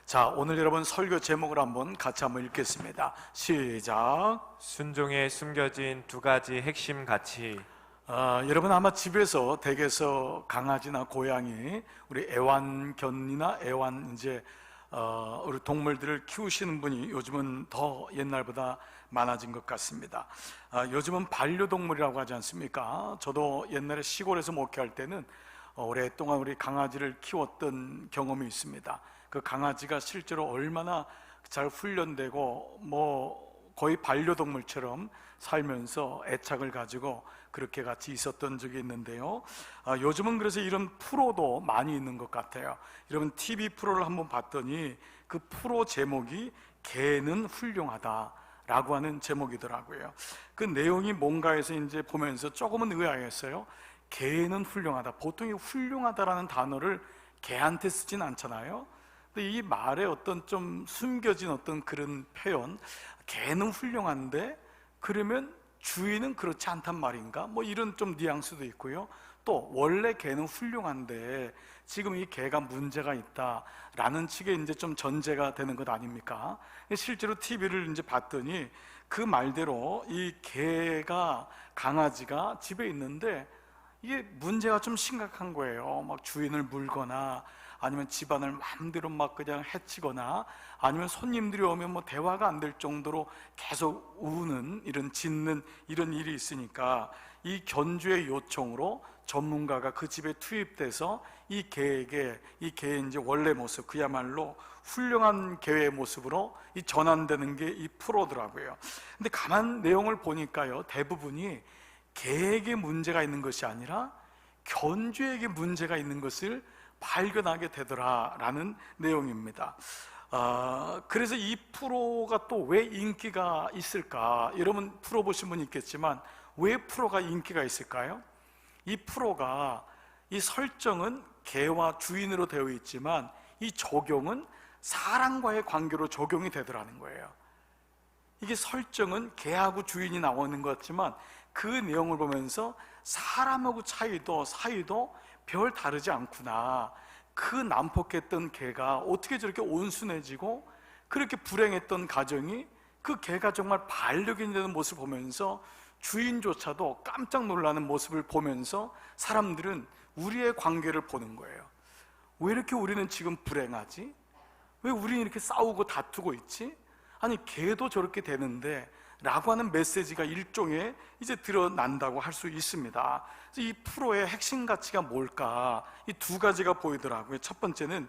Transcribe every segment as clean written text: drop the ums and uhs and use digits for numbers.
자, 오늘 여러분 설교 제목을 같이 한번 읽겠습니다. 시작. 순종에 숨겨진 두 가지 핵심 가치. 여러분 아마 집에서 댁에서 강아지나 고양이, 우리 애완견이나 우리 동물들을 키우시는 분이 요즘은 더 옛날보다 많아진 것 같습니다. 요즘은 반려동물이라고 하지 않습니까? 저도 옛날에 시골에서 목회할 때는 오랫동안 우리 강아지를 키웠던 경험이 있습니다. 그 강아지가 실제로 얼마나 잘 훈련되고 거의 반려동물처럼 살면서 애착을 가지고 그렇게 같이 있었던 적이 있는데요. 요즘은 그래서 이런 프로도 많이 있는 것 같아요. 여러분 TV 프로를 한번 봤더니 그 프로 제목이 개는 훌륭하다 라고 하는 제목이더라고요. 그 내용이 뭔가 해서 이제 보면서 조금은 의아했어요. 개는 훌륭하다. 보통 이 훌륭하다라는 단어를 개한테 쓰진 않잖아요. 근데 이 말에 어떤 좀 숨겨진 어떤 그런 표현, 개는 훌륭한데 그러면 주인은 그렇지 않단 말인가? 이런 좀 뉘앙스도 있고요. 또 원래 개는 훌륭한데 지금 이 개가 문제가 있다라는 식의 이제 좀 전제가 되는 것 아닙니까? 실제로 TV를 이제 봤더니 그 말대로 이 강아지가 집에 있는데 이게 문제가 좀 심각한 거예요. 주인을 물거나 아니면 집안을 마음대로 그냥 해치거나 아니면 손님들이 오면 대화가 안 될 정도로 계속 우는 짖는 이런 일이 있으니까 이 견주의 요청으로 전문가가 그 집에 투입돼서 이 개의 이제 원래 모습, 그야말로 훌륭한 개의 모습으로 이 전환되는 게 이 프로더라고요. 근데 가만 내용을 보니까요, 대부분이 개에게 문제가 있는 것이 아니라 견주에게 문제가 있는 것을 발견하게 되더라라는 내용입니다. 그래서 이 프로가 또 왜 인기가 있을까? 여러분 프로 보신 분 있겠지만 왜 프로가 인기가 있을까요? 이 프로가 이 설정은 개와 주인으로 되어 있지만 이 적용은 사람과의 관계로 적용이 되더라는 거예요. 이게 설정은 개하고 주인이 나오는 것 같지만 그 내용을 보면서 사람하고 사이도 별 다르지 않구나. 그 난폭했던 개가 어떻게 저렇게 온순해지고 그렇게 불행했던 가정이 그 개가 정말 반려견이 되는 모습을 보면서 주인조차도 깜짝 놀라는 모습을 보면서 사람들은 우리의 관계를 보는 거예요. 왜 이렇게 우리는 지금 불행하지? 왜 우리는 이렇게 싸우고 다투고 있지? 아니 개도 저렇게 되는데 라고 하는 메시지가 일종의 이제 드러난다고 할 수 있습니다. 이 프로의 핵심 가치가 뭘까? 이 두 가지가 보이더라고요. 첫 번째는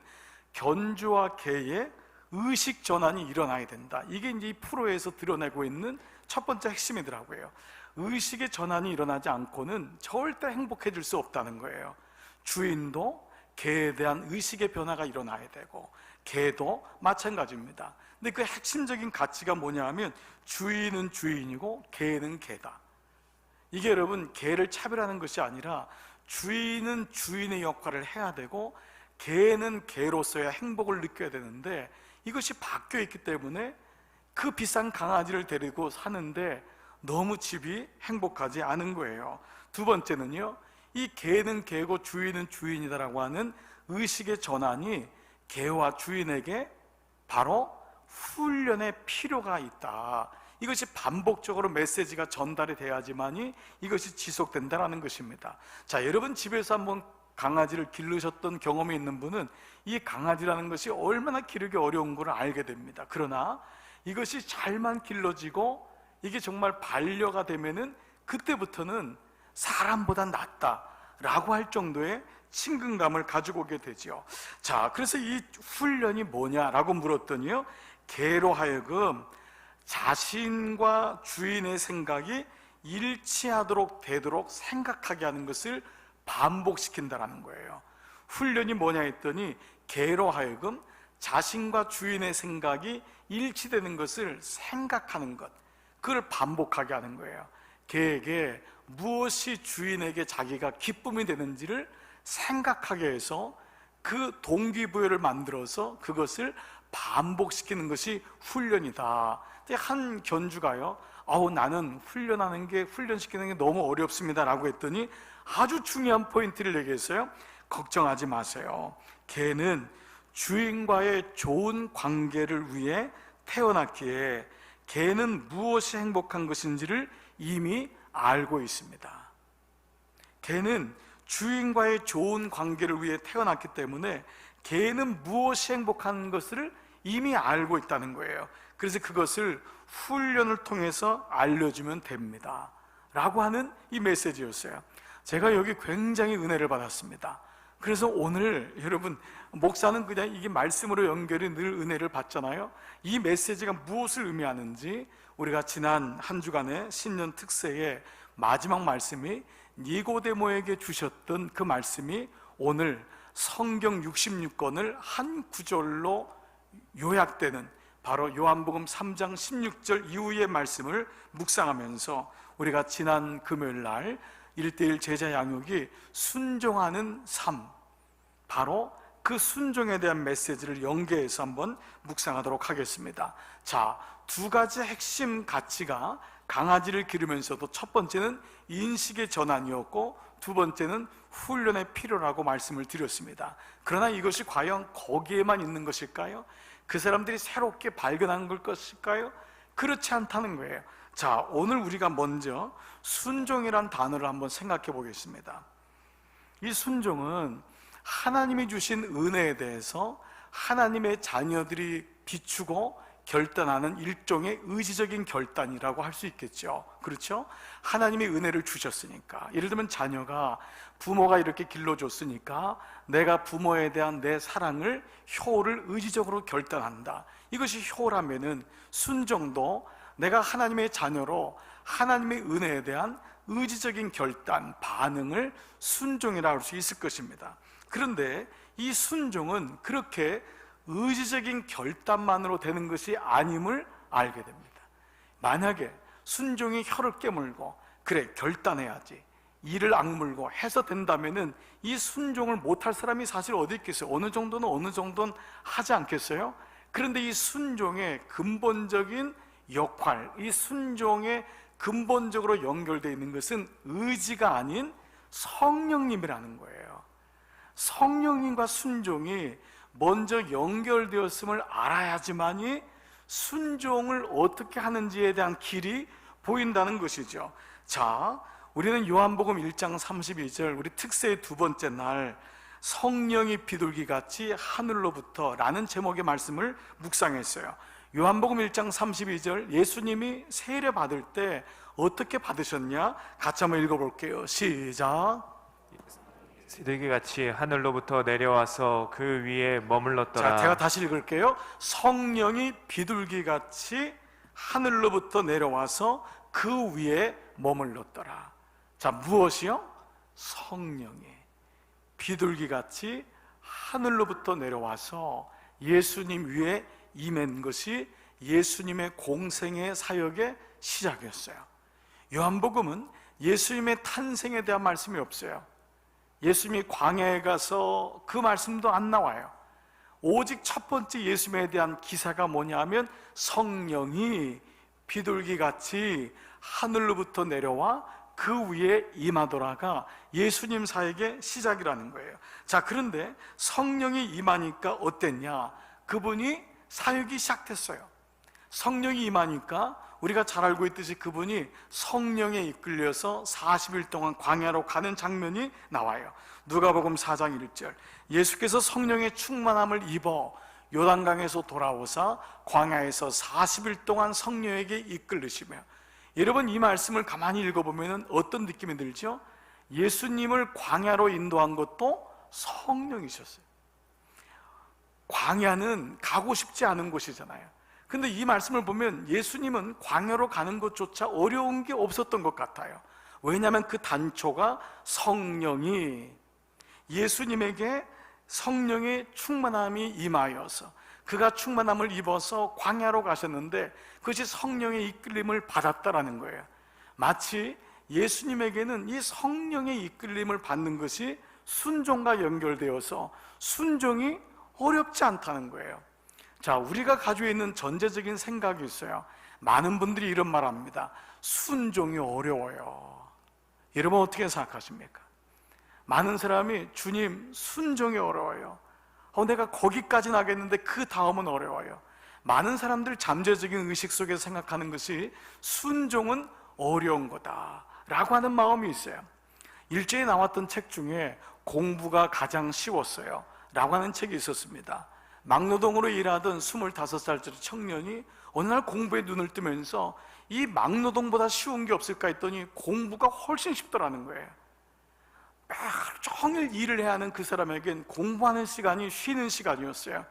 견주와 개의 의식 전환이 일어나야 된다. 이게 이제 이 프로에서 드러내고 있는 첫 번째 핵심이더라고요. 의식의 전환이 일어나지 않고는 절대 행복해질 수 없다는 거예요. 주인도 개에 대한 의식의 변화가 일어나야 되고 개도 마찬가지입니다. 근데 그 핵심적인 가치가 뭐냐 하면 주인은 주인이고 개는 개다. 이게 여러분 개를 차별하는 것이 아니라 주인은 주인의 역할을 해야 되고 개는 개로서의 행복을 느껴야 되는데 이것이 바뀌어 있기 때문에 그 비싼 강아지를 데리고 사는데 너무 집이 행복하지 않은 거예요. 두 번째는요, 이 개는 개고 주인은 주인이다라고 하는 의식의 전환이 개와 주인에게 바로 훈련의 필요가 있다. 이것이 반복적으로 메시지가 전달이 돼야지만이 이것이 지속된다는 것입니다. 자, 여러분 집에서 한번 강아지를 기르셨던 경험이 있는 분은 이 강아지라는 것이 얼마나 기르기 어려운 걸 알게 됩니다. 그러나 이것이 잘만 길러지고 이게 정말 반려가 되면은 그때부터는 사람보다 낫다라고 할 정도의 친근감을 가지고 오게 되죠. 자, 그래서 이 훈련이 뭐냐라고 물었더니요, 개로 하여금 자신과 주인의 생각이 일치하도록 되도록 생각하게 하는 것을 반복시킨다라는 거예요. 훈련이 뭐냐 했더니 개로 하여금 자신과 주인의 생각이 일치되는 것을 생각하는 것, 그걸 반복하게 하는 거예요. 개에게 무엇이 주인에게 자기가 기쁨이 되는지를 생각하게 해서 그 동기부여를 만들어서 그것을 반복시키는 것이 훈련이다. 한 견주가요, 나는 훈련시키는 게 너무 어렵습니다 라고 했더니 아주 중요한 포인트를 얘기했어요. 걱정하지 마세요. 개는 주인과의 좋은 관계를 위해 태어났기에 개는 무엇이 행복한 것인지를 이미 알고 있습니다. 개는 주인과의 좋은 관계를 위해 태어났기 때문에 개는 무엇이 행복한 것을 이미 알고 있다는 거예요. 그래서 그것을 훈련을 통해서 알려주면 됩니다 라고 하는 이 메시지였어요. 제가 여기 굉장히 은혜를 받았습니다. 그래서 오늘 여러분, 목사는 그냥 이게 말씀으로 연결이 늘 은혜를 받잖아요. 이 메시지가 무엇을 의미하는지 우리가 지난 한 주간의 신년 특세의 마지막 말씀이 니고데모에게 주셨던 그 말씀이 오늘 성경 66권을 한 구절로 요약되는 바로 요한복음 3장 16절 이후의 말씀을 묵상하면서 우리가 지난 금요일 날 1:1 제자 양육이 순종하는 삶, 바로 그 순종에 대한 메시지를 연계해서 한번 묵상하도록 하겠습니다. 자, 두 가지 핵심 가치가 강아지를 기르면서도 첫 번째는 인식의 전환이었고 두 번째는 훈련의 필요라고 말씀을 드렸습니다. 그러나 이것이 과연 거기에만 있는 것일까요? 그 사람들이 새롭게 발견한 걸 것일까요? 그렇지 않다는 거예요. 자, 오늘 우리가 먼저 순종이란 단어를 한번 생각해 보겠습니다. 이 순종은 하나님이 주신 은혜에 대해서 하나님의 자녀들이 비추고 결단하는 일종의 의지적인 결단이라고 할 수 있겠죠. 그렇죠? 하나님이 은혜를 주셨으니까, 예를 들면 자녀가 부모가 이렇게 길러줬으니까 내가 부모에 대한 내 사랑을, 효를 의지적으로 결단한다. 이것이 효라면은 순종도 내가 하나님의 자녀로 하나님의 은혜에 대한 의지적인 결단, 반응을 순종이라고 할 수 있을 것입니다. 그런데 이 순종은 그렇게 의지적인 결단만으로 되는 것이 아님을 알게 됩니다. 만약에 순종이 혀를 깨물고 그래 결단해야지, 이를 악물고 해서 된다면은 이 순종을 못할 사람이 사실 어디 있겠어요? 어느 정도는 하지 않겠어요? 그런데 이 순종의 근본적인 역할, 이 순종에 근본적으로 연결되어 있는 것은 의지가 아닌 성령님이라는 거예요. 성령님과 순종이 먼저 연결되었음을 알아야지만이 순종을 어떻게 하는지에 대한 길이 보인다는 것이죠. 자, 우리는 요한복음 1장 32절, 우리 특세의 두 번째 날 성령이 비둘기같이 하늘로부터 라는 제목의 말씀을 묵상했어요. 요한복음 1장 32절, 예수님이 세례 받을 때 어떻게 받으셨냐? 같이 한번 읽어볼게요. 시작. 비둘기같이 하늘로부터 내려와서 그 위에 머물렀더라. 자, 제가 다시 읽을게요. 성령이 비둘기같이 하늘로부터 내려와서 그 위에 머물렀더라. 자, 무엇이요? 성령이 비둘기같이 하늘로부터 내려와서 예수님 위에 임한 것이 예수님의 공생의 사역의 시작이었어요. 요한복음은 예수님의 탄생에 대한 말씀이 없어요. 예수님이 광야에 가서 그 말씀도 안 나와요. 오직 첫 번째 예수님에 대한 기사가 뭐냐 하면 성령이 비둘기같이 하늘로부터 내려와 그 위에 임하더라가 예수님 사역의 시작이라는 거예요. 자, 그런데 성령이 임하니까 어땠냐? 그분이 사역이 시작됐어요. 성령이 임하니까 우리가 잘 알고 있듯이 그분이 성령에 이끌려서 40일 동안 광야로 가는 장면이 나와요. 누가복음 4장 1절, 예수께서 성령의 충만함을 입어 요단강에서 돌아오사 광야에서 40일 동안 성령에게 이끌리시며, 여러분 이 말씀을 가만히 읽어보면 어떤 느낌이 들죠? 예수님을 광야로 인도한 것도 성령이셨어요. 광야는 가고 싶지 않은 곳이잖아요. 근데 이 말씀을 보면 예수님은 광야로 가는 것조차 어려운 게 없었던 것 같아요. 왜냐하면 그 단초가 성령이, 예수님에게 성령의 충만함이 임하여서 그가 충만함을 입어서 광야로 가셨는데 그것이 성령의 이끌림을 받았다라는 거예요. 마치 예수님에게는 이 성령의 이끌림을 받는 것이 순종과 연결되어서 순종이 어렵지 않다는 거예요. 자, 우리가 가지고 있는 전제적인 생각이 있어요. 많은 분들이 이런 말 합니다. 순종이 어려워요. 여러분 어떻게 생각하십니까? 많은 사람이 주님 순종이 어려워요. 내가 거기까지는 하겠는데 그 다음은 어려워요. 많은 사람들 잠재적인 의식 속에서 생각하는 것이 순종은 어려운 거다 라고 하는 마음이 있어요. 일제에 나왔던 책 중에 공부가 가장 쉬웠어요 라고 하는 책이 있었습니다. 막노동으로 일하던 25살짜리 청년이 어느 날 공부에 눈을 뜨면서 이 막노동보다 쉬운 게 없을까 했더니 공부가 훨씬 쉽더라는 거예요. 매일 종일 일을 해야 하는 그 사람에겐 공부하는 시간이 쉬는 시간이었어요.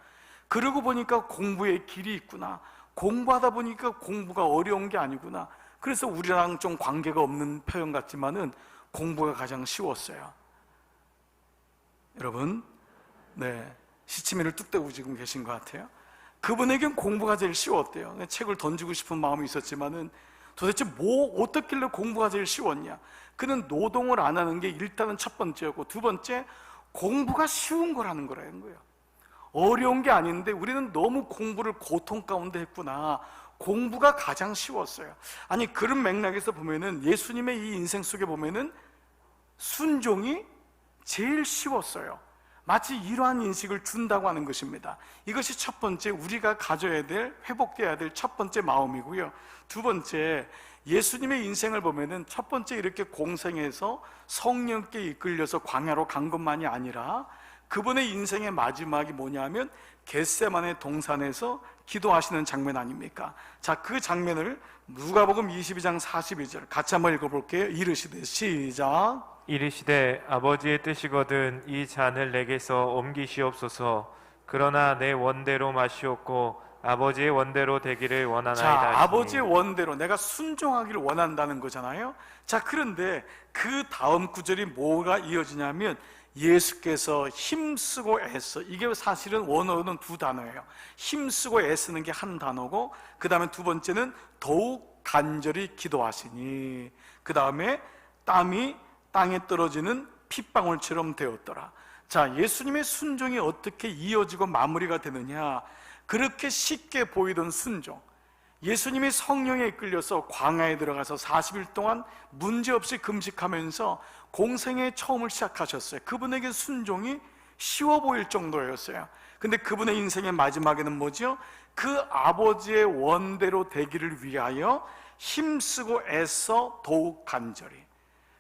그러고 보니까 공부에 길이 있구나, 공부하다 보니까 공부가 어려운 게 아니구나. 그래서 우리랑 좀 관계가 없는 표현 같지만은 공부가 가장 쉬웠어요. 여러분, 시치미를 뚝 떼고 지금 계신 것 같아요. 그분에겐 공부가 제일 쉬웠대요. 책을 던지고 싶은 마음이 있었지만은 도대체 뭐 어떻길래 공부가 제일 쉬웠냐? 그는 노동을 안 하는 게 일단은 첫 번째였고, 두 번째, 공부가 쉬운 거라는 거예요. 어려운 게 아닌데 우리는 너무 공부를 고통 가운데 했구나. 공부가 가장 쉬웠어요. 아니, 그런 맥락에서 보면은 예수님의 이 인생 속에 보면은 순종이 제일 쉬웠어요. 마치 이러한 인식을 준다고 하는 것입니다. 이것이 첫 번째, 우리가 가져야 될, 회복되어야 될 첫 번째 마음이고요. 두 번째, 예수님의 인생을 보면은 첫 번째 이렇게 공생해서 성령께 이끌려서 광야로 간 것만이 아니라 그분의 인생의 마지막이 뭐냐면 겟세마네 동산에서 기도하시는 장면 아닙니까? 자, 그 장면을 누가복음 22장 42절 같이 한번 읽어볼게요. 이르시되 시작. 이르시되 아버지의 뜻이거든 이 잔을 내게서 옮기시옵소서. 그러나 내 원대로 마시옵고 아버지의 원대로 되기를 원하나이다. 자, 아버지의 원대로 내가 순종하기를 원한다는 거잖아요. 자, 그런데 그 다음 구절이 뭐가 이어지냐면 예수께서 힘쓰고 애써, 이게 사실은 원어는 두 단어예요. 힘쓰고 애쓰는 게 한 단어고, 그 다음에 두 번째는 더욱 간절히 기도하시니, 그 다음에 땀이 땅에 떨어지는 핏방울처럼 되었더라. 자, 예수님의 순종이 어떻게 이어지고 마무리가 되느냐? 그렇게 쉽게 보이던 순종, 예수님이 성령에 이끌려서 광야에 들어가서 40일 동안 문제없이 금식하면서 공생의 처음을 시작하셨어요. 그분에게 순종이 쉬워 보일 정도였어요. 근데 그분의 인생의 마지막에는 뭐죠? 그 아버지의 원대로 되기를 위하여 힘쓰고 애써 더욱 간절히.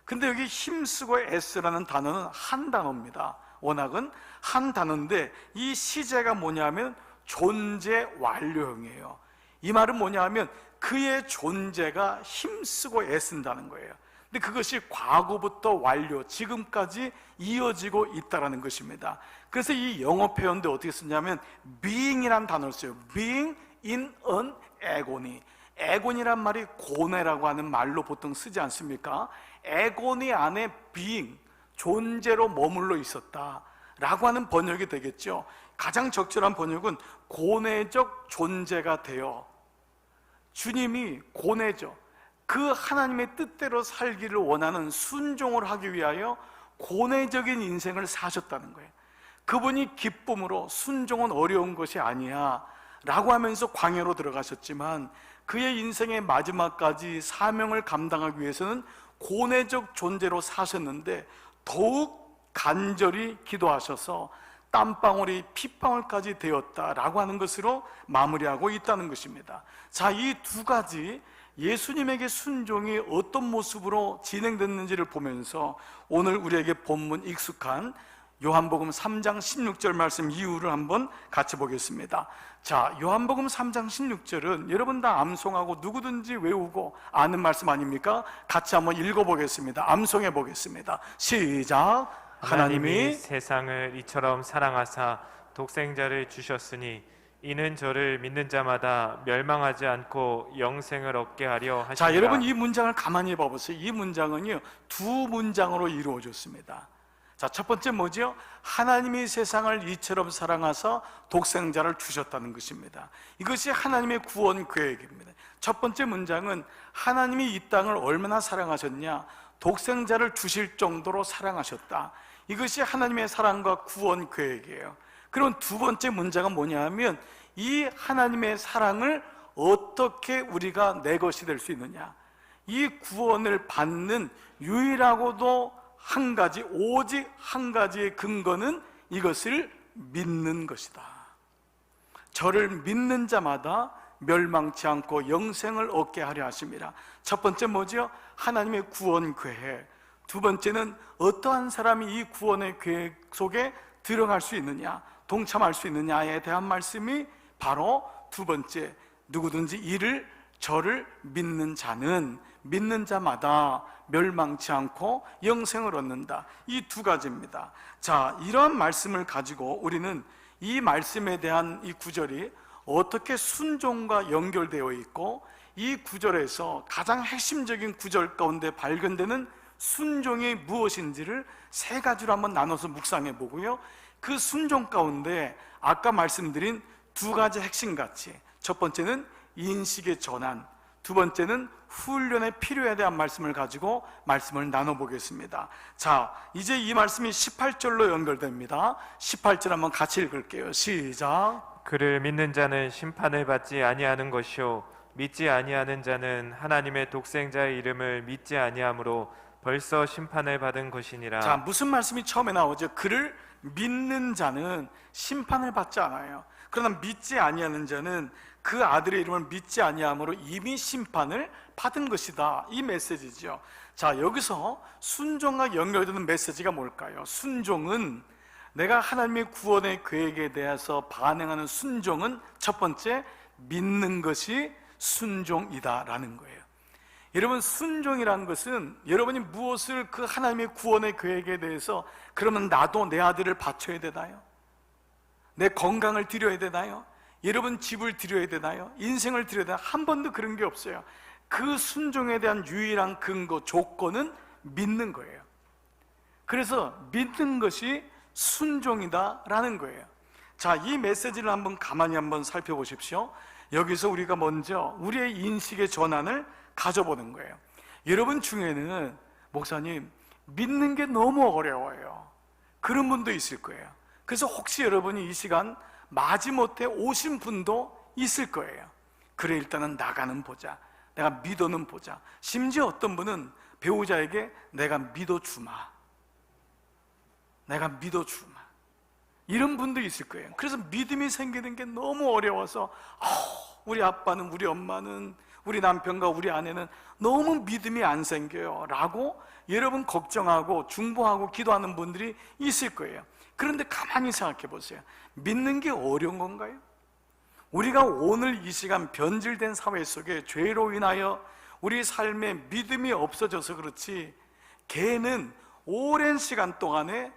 근데 여기 힘쓰고 애쓰라는 단어는 한 단어입니다. 워낙은 한 단어인데 이 시제가 뭐냐면 존재 완료형이에요. 이 말은 뭐냐면 그의 존재가 힘쓰고 애쓴다는 거예요. 근데 그것이 과거부터 완료, 지금까지 이어지고 있다는 것입니다. 그래서 이 영어 표현도 어떻게 쓰냐면 being이라는 단어를 써요. being in an agony. 애곤이란 말이 고뇌라고 하는 말로 보통 쓰지 않습니까? 애곤이 안에 being, 존재로 머물러 있었다 라고 하는 번역이 되겠죠. 가장 적절한 번역은 고뇌적 존재가 되어, 주님이 고뇌죠. 그 하나님의 뜻대로 살기를 원하는 순종을 하기 위하여 고뇌적인 인생을 사셨다는 거예요. 그분이 기쁨으로 순종은 어려운 것이 아니야 라고 하면서 광야로 들어가셨지만 그의 인생의 마지막까지 사명을 감당하기 위해서는 고뇌적 존재로 사셨는데 더욱 간절히 기도하셔서 땀방울이 핏방울까지 되었다라고 하는 것으로 마무리하고 있다는 것입니다. 자, 이 두 가지 예수님에게 순종이 어떤 모습으로 진행됐는지를 보면서 오늘 우리에게 본문 익숙한 요한복음 3장 16절 말씀 이유를 한번 같이 보겠습니다. 자, 요한복음 3장 16절은 여러분 다 암송하고 누구든지 외우고 아는 말씀 아닙니까? 같이 한번 읽어보겠습니다. 암송해 보겠습니다. 시작. 하나님이 세상을 이처럼 사랑하사 독생자를 주셨으니 이는 저를 믿는 자마다 멸망하지 않고 영생을 얻게 하려 하시니라. 자, 여러분 이 문장을 가만히 봐보세요. 이 문장은요 두 문장으로 이루어졌습니다. 자, 첫 번째 뭐죠? 하나님이 세상을 이처럼 사랑하사 독생자를 주셨다는 것입니다. 이것이 하나님의 구원 계획입니다. 첫 번째 문장은 하나님이 이 땅을 얼마나 사랑하셨냐, 독생자를 주실 정도로 사랑하셨다. 이것이 하나님의 사랑과 구원 계획이에요. 그럼 두 번째 문장은 뭐냐 하면 이 하나님의 사랑을 어떻게 우리가 내 것이 될 수 있느냐, 이 구원을 받는 유일하고도 한 가지, 오직 한 가지의 근거는 이것을 믿는 것이다. 저를 믿는 자마다 멸망치 않고 영생을 얻게 하려 하심이라. 첫 번째 뭐죠? 하나님의 구원 계획. 두 번째는 어떠한 사람이 이 구원의 계획 속에 들어갈 수 있느냐, 동참할 수 있느냐에 대한 말씀이 바로 두 번째, 누구든지 저를 믿는 자는 믿는 자마다 멸망치 않고 영생을 얻는다. 이 두 가지입니다. 자, 이러한 말씀을 가지고 우리는 이 말씀에 대한 이 구절이 어떻게 순종과 연결되어 있고, 이 구절에서 가장 핵심적인 구절 가운데 발견되는 순종이 무엇인지를 세 가지로 한번 나눠서 묵상해 보고요, 그 순종 가운데 아까 말씀드린 두 가지 핵심 가치, 첫 번째는 인식의 전환, 두 번째는 훈련의 필요에 대한 말씀을 가지고 말씀을 나눠보겠습니다. 자, 이제 이 말씀이 18절로 연결됩니다. 18절 한번 같이 읽을게요. 시작. 그를 믿는 자는 심판을 받지 아니하는 것이요 믿지 아니하는 자는 하나님의 독생자의 이름을 믿지 아니하므로 벌써 심판을 받은 것이니라. 자, 무슨 말씀이 처음에 나오죠? 그를 믿는 자는 심판을 받지 않아요. 그러나 믿지 아니하는 자는 그 아들의 이름을 믿지 아니함으로 이미 심판을 받은 것이다. 이 메시지죠. 자, 여기서 순종과 연결되는 메시지가 뭘까요? 순종은, 내가 하나님의 구원의 계획에 대해서 반응하는 순종은 첫 번째, 믿는 것이 순종이다라는 거예요. 여러분, 순종이라는 것은 여러분이 무엇을 그 하나님의 구원의 계획에 대해서, 그러면 나도 내 아들을 바쳐야 되나요? 내 건강을 드려야 되나요? 여러분 집을 드려야 되나요? 인생을 드려야 되나요? 한 번도 그런 게 없어요. 그 순종에 대한 유일한 근거, 조건은 믿는 거예요. 그래서 믿는 것이 순종이다라는 거예요. 자, 이 메시지를 한번 가만히 한번 살펴보십시오. 여기서 우리가 먼저 우리의 인식의 전환을 가져보는 거예요. 여러분 중에는, 목사님, 믿는 게 너무 어려워요, 그런 분도 있을 거예요. 그래서 혹시 여러분이 이 시간 마지못해 오신 분도 있을 거예요. 그래, 일단은 나가는 보자, 내가 믿어는 보자. 심지어 어떤 분은 배우자에게 내가 믿어주마, 내가 믿어주마, 이런 분도 있을 거예요. 그래서 믿음이 생기는 게 너무 어려워서 우리 아빠는, 우리 엄마는, 우리 남편과 우리 아내는 너무 믿음이 안 생겨요 라고 여러분 걱정하고 중보하고 기도하는 분들이 있을 거예요. 그런데 가만히 생각해 보세요. 믿는 게 어려운 건가요? 우리가 오늘 이 시간 변질된 사회 속에 죄로 인하여 우리 삶에 믿음이 없어져서 그렇지, 개는 오랜 시간 동안에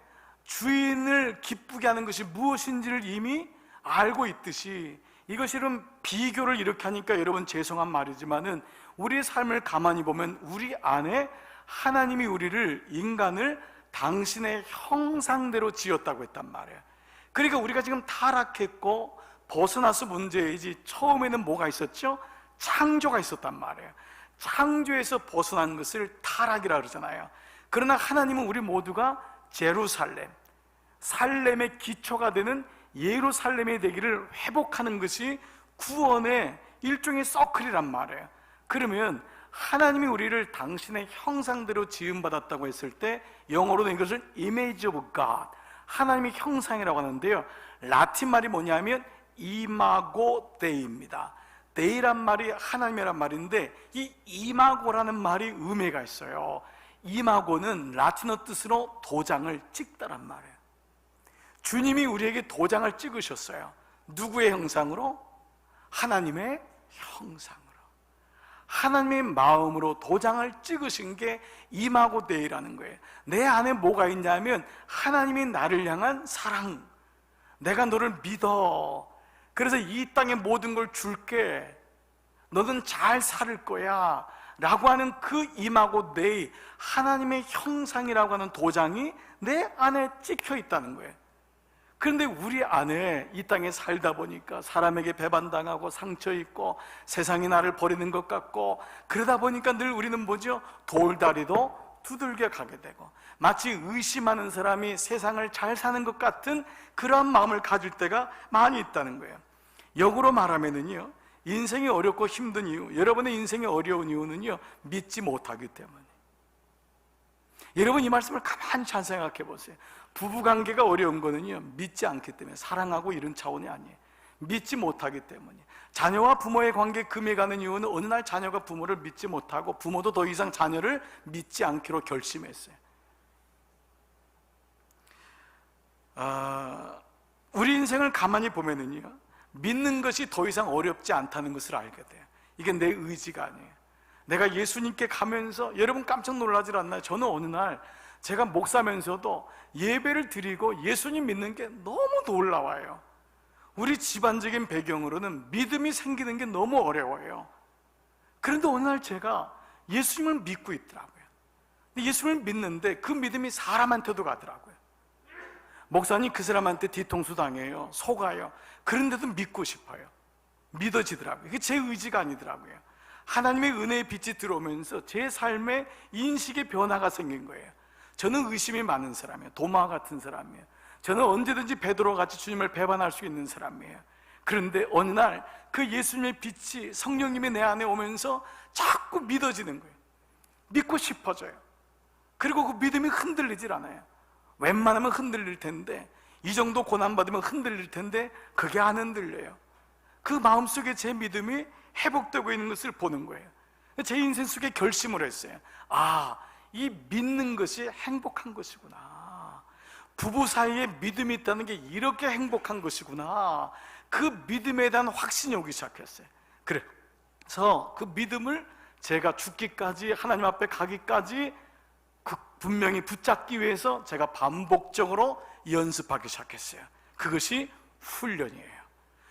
주인을 기쁘게 하는 것이 무엇인지를 이미 알고 있듯이, 이것이 이런 비교를 이렇게 하니까 여러분 죄송한 말이지만은 우리의 삶을 가만히 보면 우리 안에 하나님이 우리를, 인간을 당신의 형상대로 지었다고 했단 말이에요. 그러니까 우리가 지금 타락했고 벗어나서 문제이지, 처음에는 뭐가 있었죠? 창조가 있었단 말이에요. 창조에서 벗어난 것을 타락이라 그러잖아요. 그러나 하나님은 우리 모두가 제루살렘, 살렘의 기초가 되는 예루살렘의 되기를 회복하는 것이 구원의 일종의 서클이란 말이에요. 그러면 하나님이 우리를 당신의 형상대로 지음받았다고 했을 때 영어로는 이것을 image of God, 하나님의 형상이라고 하는데요, 라틴 말이 뭐냐면 이마고 데이입니다. 데이란 말이 하나님이란 말인데, 이 이마고라는 말이 의미가 있어요. 이마고는 라틴어 뜻으로 도장을 찍다란 말이에요. 주님이 우리에게 도장을 찍으셨어요. 누구의 형상으로? 하나님의 형상으로, 하나님의 마음으로 도장을 찍으신 게 이마고 데이라는 거예요. 내 안에 뭐가 있냐면 하나님이 나를 향한 사랑, 내가 너를 믿어, 그래서 이 땅의 모든 걸 줄게, 너는 잘 살 거야 라고 하는 그 이마고 데이, 하나님의 형상이라고 하는 도장이 내 안에 찍혀 있다는 거예요. 그런데 우리 안에 이 땅에 살다 보니까 사람에게 배반당하고 상처 입고 세상이 나를 버리는 것 같고, 그러다 보니까 늘 우리는 뭐죠? 돌다리도 두들겨 가게 되고, 마치 의심하는 사람이 세상을 잘 사는 것 같은 그러한 마음을 가질 때가 많이 있다는 거예요. 역으로 말하면은요, 인생이 어렵고 힘든 이유, 여러분의 인생이 어려운 이유는요, 믿지 못하기 때문에. 여러분 이 말씀을 가만히 잘 생각해 보세요. 부부관계가 어려운 거는요, 믿지 않기 때문에, 사랑하고 이런 차원이 아니에요. 믿지 못하기 때문에. 자녀와 부모의 관계 금이 가는 이유는 어느 날 자녀가 부모를 믿지 못하고 부모도 더 이상 자녀를 믿지 않기로 결심했어요. 우리 인생을 가만히 보면은요, 믿는 것이 더 이상 어렵지 않다는 것을 알게 돼요. 이게 내 의지가 아니에요. 내가 예수님께 가면서, 여러분 깜짝 놀라질 않나요? 저는 어느 날 제가 목사면서도 예배를 드리고 예수님 믿는 게 너무 놀라워요. 우리 집안적인 배경으로는 믿음이 생기는 게 너무 어려워요. 그런데 어느 날 제가 예수님을 믿고 있더라고요. 예수님을 믿는데 그 믿음이 사람한테도 가더라고요. 목사님, 그 사람한테 뒤통수 당해요, 속아요. 그런데도 믿고 싶어요. 믿어지더라고요. 이게 제 의지가 아니더라고요. 하나님의 은혜의 빛이 들어오면서 제 삶에 인식의 변화가 생긴 거예요. 저는 의심이 많은 사람이에요. 도마 같은 사람이에요. 저는 언제든지 베드로 같이 주님을 배반할 수 있는 사람이에요. 그런데 어느 날 그 예수님의 빛이, 성령님이 내 안에 오면서 자꾸 믿어지는 거예요. 믿고 싶어져요. 그리고 그 믿음이 흔들리질 않아요. 웬만하면 흔들릴 텐데, 이 정도 고난받으면 흔들릴 텐데 그게 안 흔들려요. 그 마음속에 제 믿음이 회복되고 있는 것을 보는 거예요. 제 인생 속에 결심을 했어요. 이 믿는 것이 행복한 것이구나. 부부 사이에 믿음이 있다는 게 이렇게 행복한 것이구나. 그 믿음에 대한 확신이 오기 시작했어요. 그래서 그 믿음을 제가 죽기까지, 하나님 앞에 가기까지 분명히 붙잡기 위해서 제가 반복적으로 연습하기 시작했어요. 그것이 훈련이에요.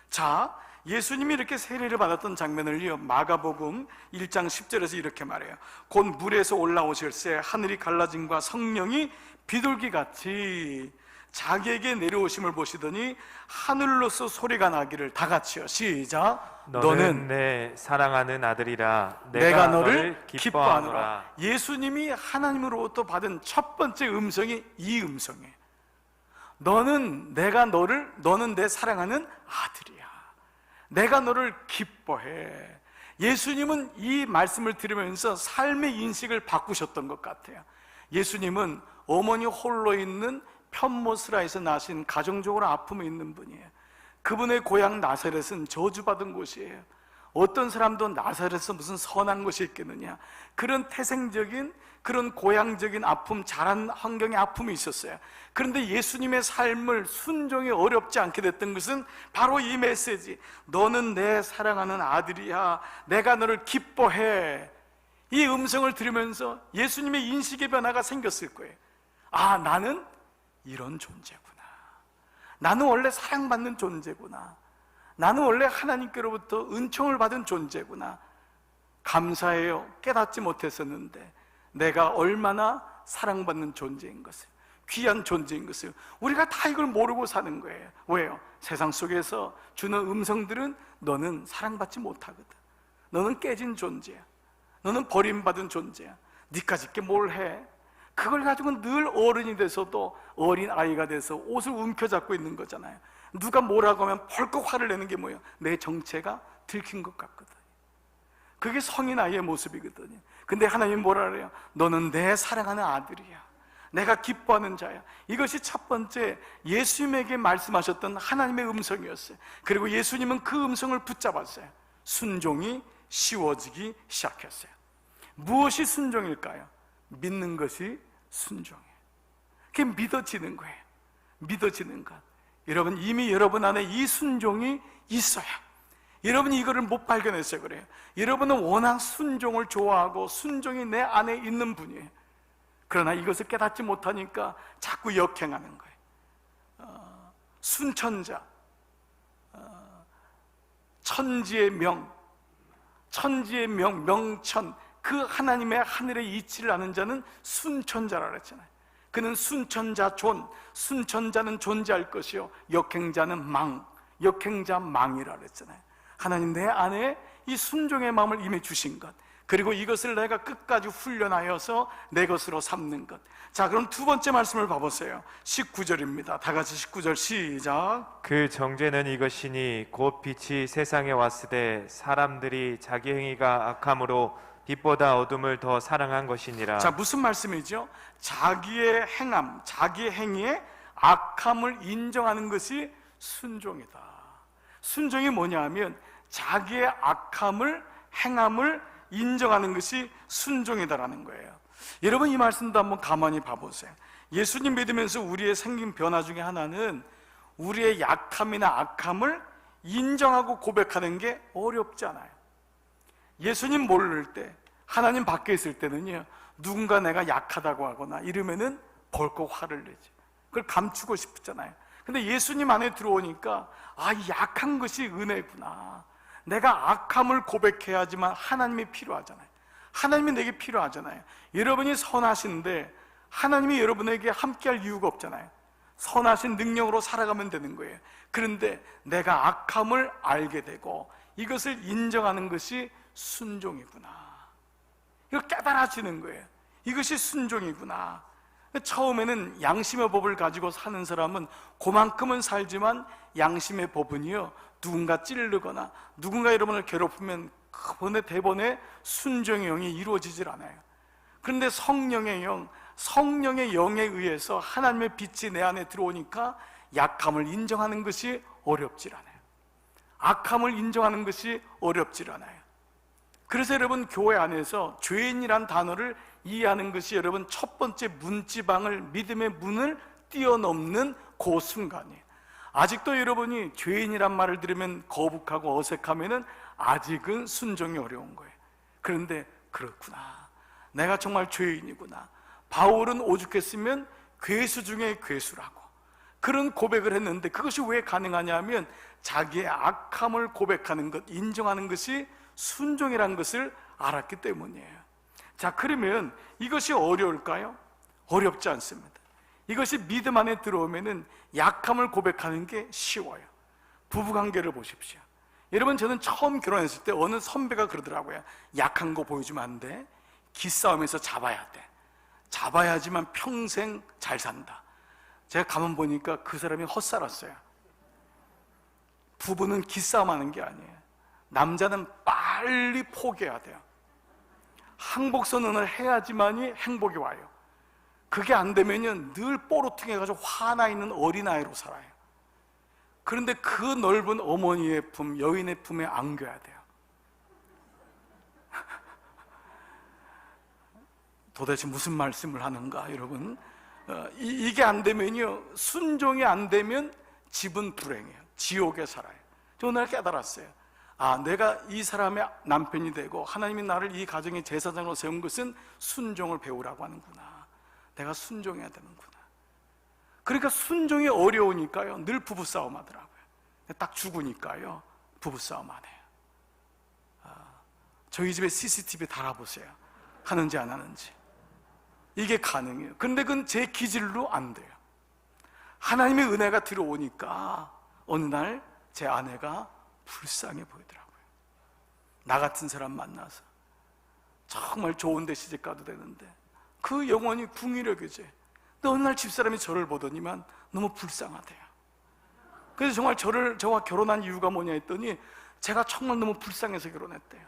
자, 예수님이 이렇게 세례를 받았던 장면을요, 마가복음 1장 10절에서 이렇게 말해요. 곧 물에서 올라오실새 하늘이 갈라짐과 성령이 비둘기같이 자기에게 내려오심을 보시더니 하늘로서 소리가 나기를, 다 같이요, 시작. 너는 내 사랑하는 아들이라, 내가 너를 기뻐하노라. 예수님이 하나님으로부터 받은 첫 번째 음성이 이 음성이에요. 너는 내 사랑하는 아들이야. 내가 너를 기뻐해. 예수님은 이 말씀을 들으면서 삶의 인식을 바꾸셨던 것 같아요. 예수님은 어머니 홀로 있는 편모스라에서 나신, 가정적으로 아픔이 있는 분이에요. 그분의 고향 나사렛은 저주받은 곳이에요. 어떤 사람도 나사렛에서 무슨 선한 것이 있겠느냐, 그런 태생적인, 그런 고향적인 아픔, 자란 환경의 아픔이 있었어요. 그런데 예수님의 삶을 순종이 어렵지 않게 됐던 것은 바로 이 메시지, 너는 내 사랑하는 아들이야, 내가 너를 기뻐해. 이 음성을 들으면서 예수님의 인식의 변화가 생겼을 거예요. 나는 이런 존재구나. 나는 원래 사랑받는 존재구나. 나는 원래 하나님께로부터 은총을 받은 존재구나. 감사해요. 깨닫지 못했었는데 내가 얼마나 사랑받는 존재인 것을, 귀한 존재인 것을 우리가 다 이걸 모르고 사는 거예요. 왜요? 세상 속에서 주는 음성들은 너는 사랑받지 못하거든. 너는 깨진 존재야. 너는 버림받은 존재야. 니까짓 게 뭘 해? 그걸 가지고 늘 어른이 돼서도 어린 아이가 돼서 옷을 움켜잡고 있는 거잖아요. 누가 뭐라고 하면 벌컥 화를 내는 게 뭐예요? 내 정체가 들킨 것 같거든. 그게 성인 아이의 모습이거든요. 근데 하나님이 뭐라 그래요? 너는 내 사랑하는 아들이야. 내가 기뻐하는 자야. 이것이 첫 번째 예수님에게 말씀하셨던 하나님의 음성이었어요. 그리고 예수님은 그 음성을 붙잡았어요. 순종이 쉬워지기 시작했어요. 무엇이 순종일까요? 믿는 것이 순종이에요. 그게 믿어지는 거예요. 믿어지는 것. 여러분, 이미 여러분 안에 이 순종이 있어요. 여러분이 이거를 못 발견해서 그래요. 여러분은 워낙 순종을 좋아하고 순종이 내 안에 있는 분이에요. 그러나 이것을 깨닫지 못하니까 자꾸 역행하는 거예요. 순천자, 천지의 명, 명천, 그 하나님의 하늘의 이치를 아는 자는 순천자라 그랬잖아요. 그는 순천자 존, 순천자는 존재할 것이요 역행자는 망, 역행자 망이라 그랬잖아요. 하나님 내 안에 이 순종의 마음을 이미 주신 것, 그리고 이것을 내가 끝까지 훈련하여서 내 것으로 삼는 것. 자, 그럼 두 번째 말씀을 봐보세요. 19절입니다. 다 같이 19절 시작. 그 정죄는 이것이니 곧 빛이 세상에 왔으되 사람들이 자기 행위가 악함으로 빛보다 어둠을 더 사랑한 것이니라. 자, 무슨 말씀이죠? 자기의 행함, 자기의 행위에 악함을 인정하는 것이 순종이다. 순종이 뭐냐 하면 자기의 악함을, 행함을 인정하는 것이 순종이다라는 거예요. 여러분, 이 말씀도 한번 가만히 봐보세요. 예수님 믿으면서 우리의 생긴 변화 중에 하나는 우리의 약함이나 악함을 인정하고 고백하는 게 어렵지 않아요. 예수님 모를 때, 하나님 밖에 있을 때는요, 누군가 내가 약하다고 하거나 이러면은 벌컥 화를 내지. 그걸 감추고 싶잖아요. 근데 예수님 안에 들어오니까 이 약한 것이 은혜구나. 내가 악함을 고백해야지만 하나님이 필요하잖아요. 하나님이 내게 필요하잖아요. 여러분이 선하신데 하나님이 여러분에게 함께할 이유가 없잖아요. 선하신 능력으로 살아가면 되는 거예요. 그런데 내가 악함을 알게 되고 이것을 인정하는 것이 순종이구나. 이거 깨달아지는 거예요. 이것이 순종이구나. 처음에는 양심의 법을 가지고 사는 사람은 그만큼은 살지만 양심의 법은요, 누군가 찌르거나 누군가 여러분을 괴롭히면 그번에 대번에 순종의 영이 이루어지질 않아요. 그런데 성령의 영에 의해서 하나님의 빛이 내 안에 들어오니까 약함을 인정하는 것이 어렵질 않아요. 악함을 인정하는 것이 어렵질 않아요. 그래서 여러분, 교회 안에서 죄인이란 단어를 이해하는 것이 여러분 첫 번째 문지방을, 믿음의 문을 뛰어넘는 그 순간이에요. 아직도 여러분이 죄인이란 말을 들으면 거북하고 어색하면은 아직은 순종이 어려운 거예요. 그런데 그렇구나, 내가 정말 죄인이구나. 바울은 오죽했으면 괴수 중에 괴수라고 그런 고백을 했는데, 그것이 왜 가능하냐면 자기의 악함을 고백하는 것, 인정하는 것이 순종이라는 것을 알았기 때문이에요. 자, 그러면 이것이 어려울까요? 어렵지 않습니다. 이것이 믿음 안에 들어오면은 약함을 고백하는 게 쉬워요. 부부관계를 보십시오. 여러분, 저는 처음 결혼했을 때 어느 선배가 그러더라고요. 약한 거 보여주면 안 돼. 기싸움에서 잡아야 돼. 잡아야지만 평생 잘 산다. 제가 가만 보니까 그 사람이 헛살았어요. 부부는 기싸움하는 게 아니에요. 남자는 빨리 포기해야 돼요. 항복선언을 해야지만이 행복이 와요. 그게 안 되면요, 늘 뽀로팅해가지고 화나 있는 어린아이로 살아요. 그런데 그 넓은 어머니의 품, 여인의 품에 안겨야 돼요. 도대체 무슨 말씀을 하는가, 여러분? 이게 안 되면요, 순종이 안 되면 집은 불행해요. 지옥에 살아요. 저 오늘 깨달았어요. 내가 이 사람의 남편이 되고 하나님이 나를 이 가정의 제사장으로 세운 것은 순종을 배우라고 하는구나. 내가 순종해야 되는구나. 그러니까 순종이 어려우니까요, 늘 부부싸움 하더라고요. 딱 죽으니까요, 부부싸움 안 해요. 저희 집에 CCTV 달아보세요. 하는지 안 하는지. 이게 가능해요. 근데 그건 제 기질로 안 돼요. 하나님의 은혜가 들어오니까 어느 날 제 아내가 불쌍해 보이더라고요. 나 같은 사람 만나서 정말 좋은 데 시집 가도 되는데 그 영혼이 궁일하게지. 근데 어느 날 집사람이 저를 보더니만 너무 불쌍하대요. 그래서 정말 저와 결혼한 이유가 뭐냐 했더니 제가 정말 너무 불쌍해서 결혼했대요.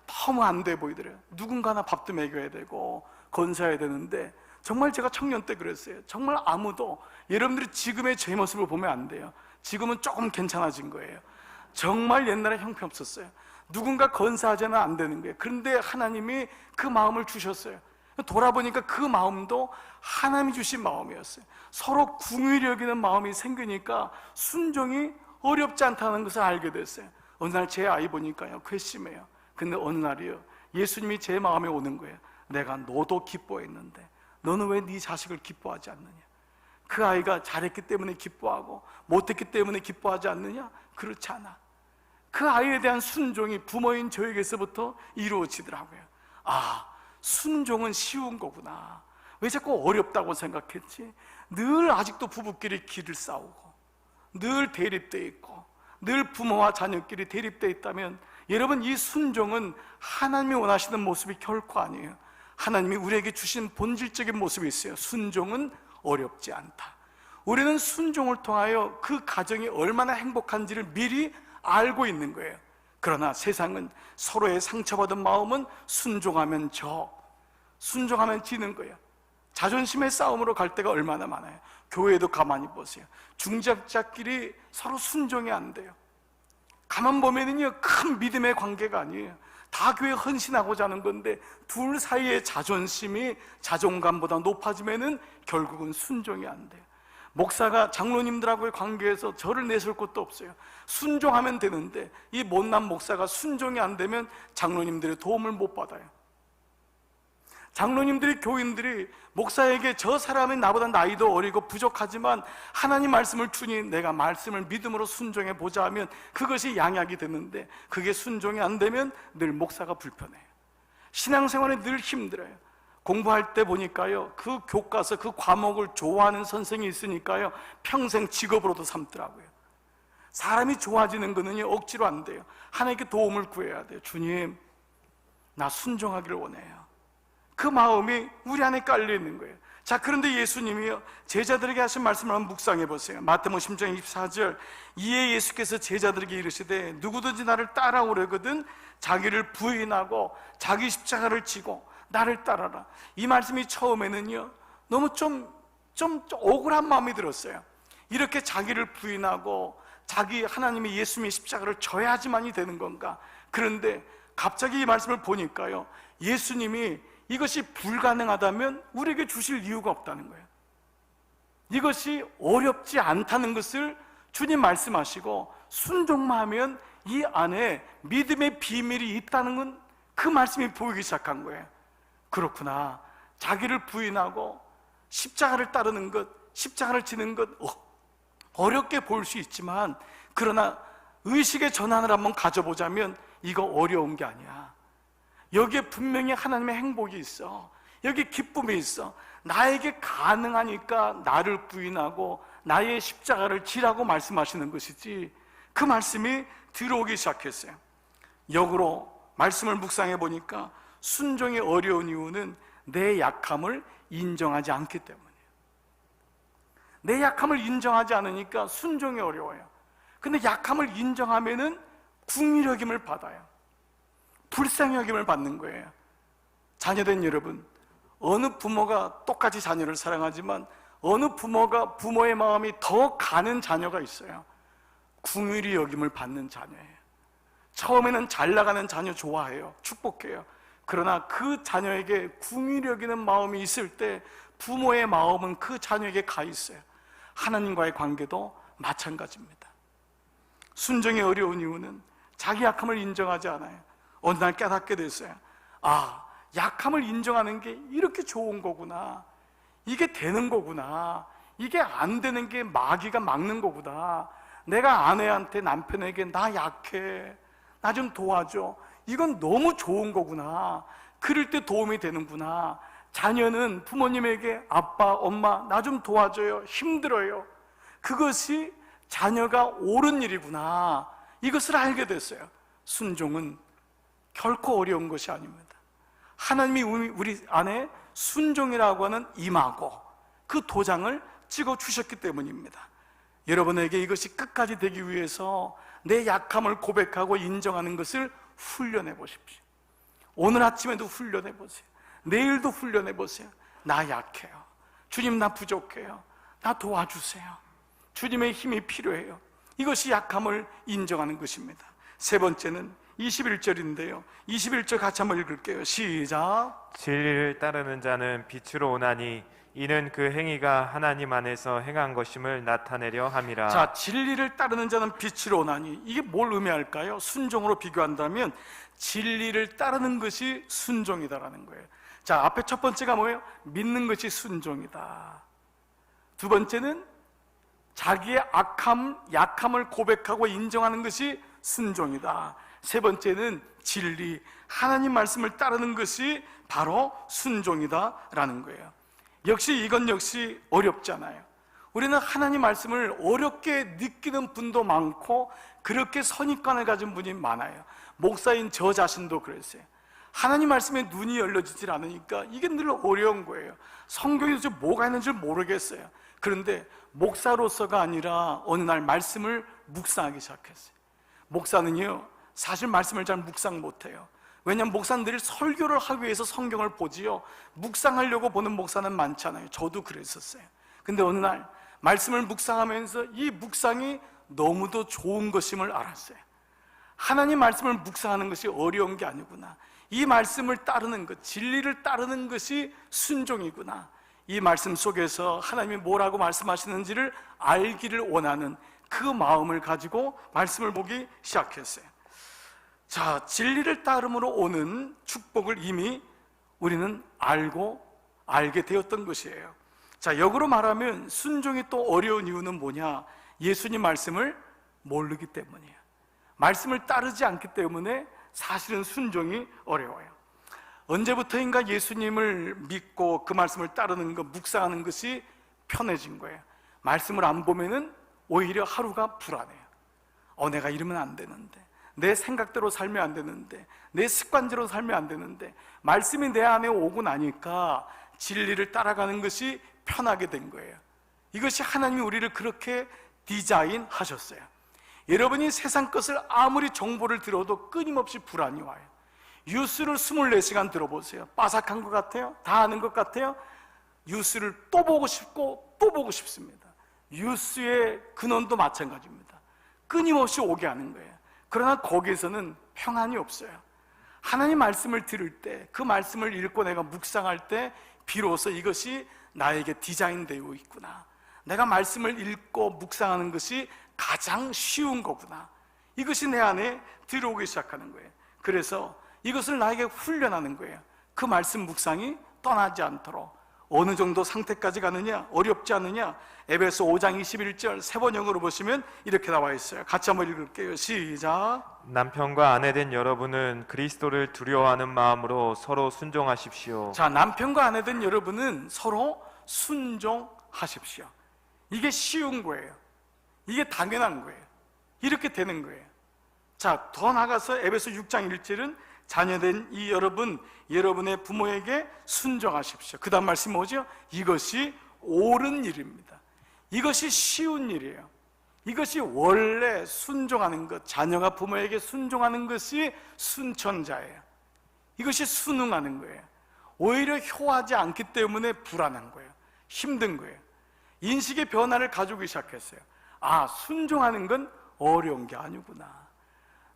너무 안 돼 보이더래요. 누군가 하나 밥도 먹여야 되고 건사해야 되는데, 정말 제가 청년 때 그랬어요. 정말 아무도, 여러분들이 지금의 제 모습을 보면 안 돼요. 지금은 조금 괜찮아진 거예요. 정말 옛날에 형편없었어요. 누군가 건사하자면 안 되는 거예요. 그런데 하나님이 그 마음을 주셨어요. 돌아보니까 그 마음도 하나님이 주신 마음이었어요. 서로 궁휼히 여기는 마음이 생기니까 순종이 어렵지 않다는 것을 알게 됐어요. 어느 날 제 아이 보니까요, 괘씸해요. 근데 어느 날이요, 예수님이 제 마음에 오는 거예요. 내가 너도 기뻐했는데 너는 왜 네 자식을 기뻐하지 않느냐? 그 아이가 잘했기 때문에 기뻐하고 못했기 때문에 기뻐하지 않느냐? 그렇지 않아. 그 아이에 대한 순종이 부모인 저에게서부터 이루어지더라고요. 순종은 쉬운 거구나. 왜 자꾸 어렵다고 생각했지? 늘 아직도 부부끼리 길을 싸우고 늘 대립되어 있고 늘 부모와 자녀끼리 대립되어 있다면, 여러분, 이 순종은 하나님이 원하시는 모습이 결코 아니에요. 하나님이 우리에게 주신 본질적인 모습이 있어요. 순종은 어렵지 않다. 우리는 순종을 통하여 그 가정이 얼마나 행복한지를 미리 알고 있는 거예요. 그러나 세상은 서로의 상처받은 마음은 순종하면 순종하면 지는 거예요. 자존심의 싸움으로 갈 때가 얼마나 많아요. 교회도 가만히 보세요. 중직자끼리 서로 순종이 안 돼요. 가만 보면은요, 큰 믿음의 관계가 아니에요. 다 교회 헌신하고자 하는 건데 둘 사이의 자존심이 자존감보다 높아지면은 결국은 순종이 안 돼요. 목사가 장로님들하고의 관계에서 저를 내세울 것도 없어요. 순종하면 되는데 이 못난 목사가 순종이 안 되면 장로님들의 도움을 못 받아요. 장로님들이, 교인들이 목사에게 저 사람이 나보다 나이도 어리고 부족하지만 하나님 말씀을 주니 내가 말씀을 믿음으로 순종해 보자 하면 그것이 양약이 되는데 그게 순종이 안 되면 늘 목사가 불편해요. 신앙생활에 늘 힘들어요. 공부할 때 보니까요, 그 교과서, 그 과목을 좋아하는 선생이 있으니까요, 평생 직업으로도 삼더라고요. 사람이 좋아지는 거는요, 억지로 안 돼요. 하나님께 도움을 구해야 돼요. 주님, 나 순종하기를 원해요. 그 마음이 우리 안에 깔려 있는 거예요. 자, 그런데 예수님이요, 제자들에게 하신 말씀을 한번 묵상해 보세요. 마태복음 10장 24절, 이에 예수께서 제자들에게 이르시되 누구든지 나를 따라오려거든 자기를 부인하고 자기 십자가를 지고 나를 따라라. 이 말씀이 처음에는요, 너무 좀 억울한 마음이 들었어요. 이렇게 자기를 부인하고 자기 하나님의 예수님의 십자가를 져야지만이 되는 건가? 그런데 갑자기 이 말씀을 보니까요, 예수님이 이것이 불가능하다면 우리에게 주실 이유가 없다는 거예요. 이것이 어렵지 않다는 것을 주님 말씀하시고 순종만 하면 이 안에 믿음의 비밀이 있다는 건 그 말씀이 보이기 시작한 거예요. 그렇구나. 자기를 부인하고 십자가를 따르는 것, 십자가를 지는 것 어렵게 보일 수 있지만, 그러나 의식의 전환을 한번 가져보자면 이거 어려운 게 아니야. 여기에 분명히 하나님의 행복이 있어. 여기 기쁨이 있어. 나에게 가능하니까 나를 부인하고 나의 십자가를 지라고 말씀하시는 것이지, 그 말씀이 들어오기 시작했어요. 역으로 말씀을 묵상해 보니까 순종이 어려운 이유는 내 약함을 인정하지 않기 때문이에요. 내 약함을 인정하지 않으니까 순종이 어려워요. 근데 약함을 인정하면은 긍휼히 여김을 받아요. 불쌍히 여김을 받는 거예요. 자녀된 여러분, 어느 부모가 똑같이 자녀를 사랑하지만 어느 부모가 부모의 마음이 더 가는 자녀가 있어요. 긍휼히 여김을 받는 자녀예요. 처음에는 잘 나가는 자녀 좋아해요. 축복해요. 그러나 그 자녀에게 긍휼히 여기는 마음이 있을 때 부모의 마음은 그 자녀에게 가 있어요. 하나님과의 관계도 마찬가지입니다. 순종이 어려운 이유는 자기 약함을 인정하지 않아요. 어느 날 깨닫게 됐어요. 아, 약함을 인정하는 게 이렇게 좋은 거구나. 이게 되는 거구나. 이게 안 되는 게 마귀가 막는 거구나. 내가 아내한테, 남편에게 나 약해, 나 좀 도와줘, 이건 너무 좋은 거구나. 그럴 때 도움이 되는구나. 자녀는 부모님에게 아빠, 엄마, 나 좀 도와줘요, 힘들어요, 그것이 자녀가 옳은 일이구나. 이것을 알게 됐어요. 순종은 결코 어려운 것이 아닙니다. 하나님이 우리 안에 순종이라고 하는 임하고 그 도장을 찍어 주셨기 때문입니다. 여러분에게 이것이 끝까지 되기 위해서 내 약함을 고백하고 인정하는 것을 훈련해 보십시오. 오늘 아침에도 훈련해 보세요. 내일도 훈련해 보세요. 나 약해요. 주님, 나 부족해요. 나 도와주세요. 주님의 힘이 필요해요. 이것이 약함을 인정하는 것입니다. 세 번째는 21절인데요 21절 같이 한번 읽을게요. 시작. 진리를 따르는 자는 빛으로 오나니 이는 그 행위가 하나님 안에서 행한 것임을 나타내려 함이라. 자, 진리를 따르는 자는 빛으로 오나니, 이게 뭘 의미할까요? 순종으로 비교한다면 진리를 따르는 것이 순종이다라는 거예요. 자, 앞에 첫 번째가 뭐예요? 믿는 것이 순종이다. 두 번째는 자기의 약함을 고백하고 인정하는 것이 순종이다. 세 번째는 진리, 하나님 말씀을 따르는 것이 바로 순종이다라는 거예요. 이건 역시 어렵잖아요. 우리는 하나님 말씀을 어렵게 느끼는 분도 많고 그렇게 선입관을 가진 분이 많아요. 목사인 저 자신도 그랬어요. 하나님 말씀에 눈이 열려지질 않으니까 이게 늘 어려운 거예요. 성경에 도대체 뭐가 있는지 모르겠어요. 그런데 목사로서가 아니라 어느 날 말씀을 묵상하기 시작했어요. 목사는요, 사실 말씀을 잘 묵상 못해요. 왜냐하면 목사님들이 설교를 하기 위해서 성경을 보지요, 묵상하려고 보는 목사는 많잖아요. 저도 그랬었어요. 근데 어느 날 말씀을 묵상하면서 이 묵상이 너무도 좋은 것임을 알았어요. 하나님 말씀을 묵상하는 것이 어려운 게 아니구나. 이 말씀을 따르는 것, 진리를 따르는 것이 순종이구나. 이 말씀 속에서 하나님이 뭐라고 말씀하시는지를 알기를 원하는 그 마음을 가지고 말씀을 보기 시작했어요. 자, 진리를 따름으로 오는 축복을 이미 우리는 알게 되었던 것이에요. 자, 역으로 말하면 순종이 또 어려운 이유는 뭐냐? 예수님 말씀을 모르기 때문이에요. 말씀을 따르지 않기 때문에 사실은 순종이 어려워요. 언제부터인가 예수님을 믿고 그 말씀을 따르는 것, 묵상하는 것이 편해진 거예요. 말씀을 안 보면은 오히려 하루가 불안해요. 내가 이러면 안 되는데, 내 생각대로 살면 안 되는데, 내 습관대로 살면 안 되는데, 말씀이 내 안에 오고 나니까 진리를 따라가는 것이 편하게 된 거예요. 이것이 하나님이 우리를 그렇게 디자인하셨어요. 여러분이 세상 것을 아무리 정보를 들어도 끊임없이 불안이 와요. 뉴스를 24시간 들어보세요. 빠삭한 것 같아요? 다 아는 것 같아요? 뉴스를 또 보고 싶고 또 보고 싶습니다. 뉴스의 근원도 마찬가지입니다. 끊임없이 오게 하는 거예요. 그러나 거기에서는 평안이 없어요. 하나님 말씀을 들을 때, 그 말씀을 읽고 내가 묵상할 때 비로소 이것이 나에게 디자인되어 있구나, 내가 말씀을 읽고 묵상하는 것이 가장 쉬운 거구나, 이것이 내 안에 들어오기 시작하는 거예요. 그래서 이것을 나에게 훈련하는 거예요. 그 말씀 묵상이 떠나지 않도록. 어느 정도 상태까지 가느냐? 어렵지 않느냐? 에베소 5장 21절 세번역으로 보시면 이렇게 나와 있어요. 같이 한번 읽을게요. 시작. 남편과 아내 된 여러분은 그리스도를 두려워하는 마음으로 서로 순종하십시오. 자, 남편과 아내 된 여러분은 서로 순종하십시오. 이게 쉬운 거예요. 이게 당연한 거예요. 이렇게 되는 거예요. 자, 더 나가서 에베소 6장 1절은 자녀된 이 여러분, 여러분의 부모에게 순종하십시오. 그 다음 말씀이 뭐죠? 이것이 옳은 일입니다. 이것이 쉬운 일이에요. 이것이 원래 순종하는 것, 자녀가 부모에게 순종하는 것이 순천자예요. 이것이 순응하는 거예요. 오히려 효하지 않기 때문에 불안한 거예요. 힘든 거예요. 인식의 변화를 가지고 시작했어요. 아, 순종하는 건 어려운 게 아니구나.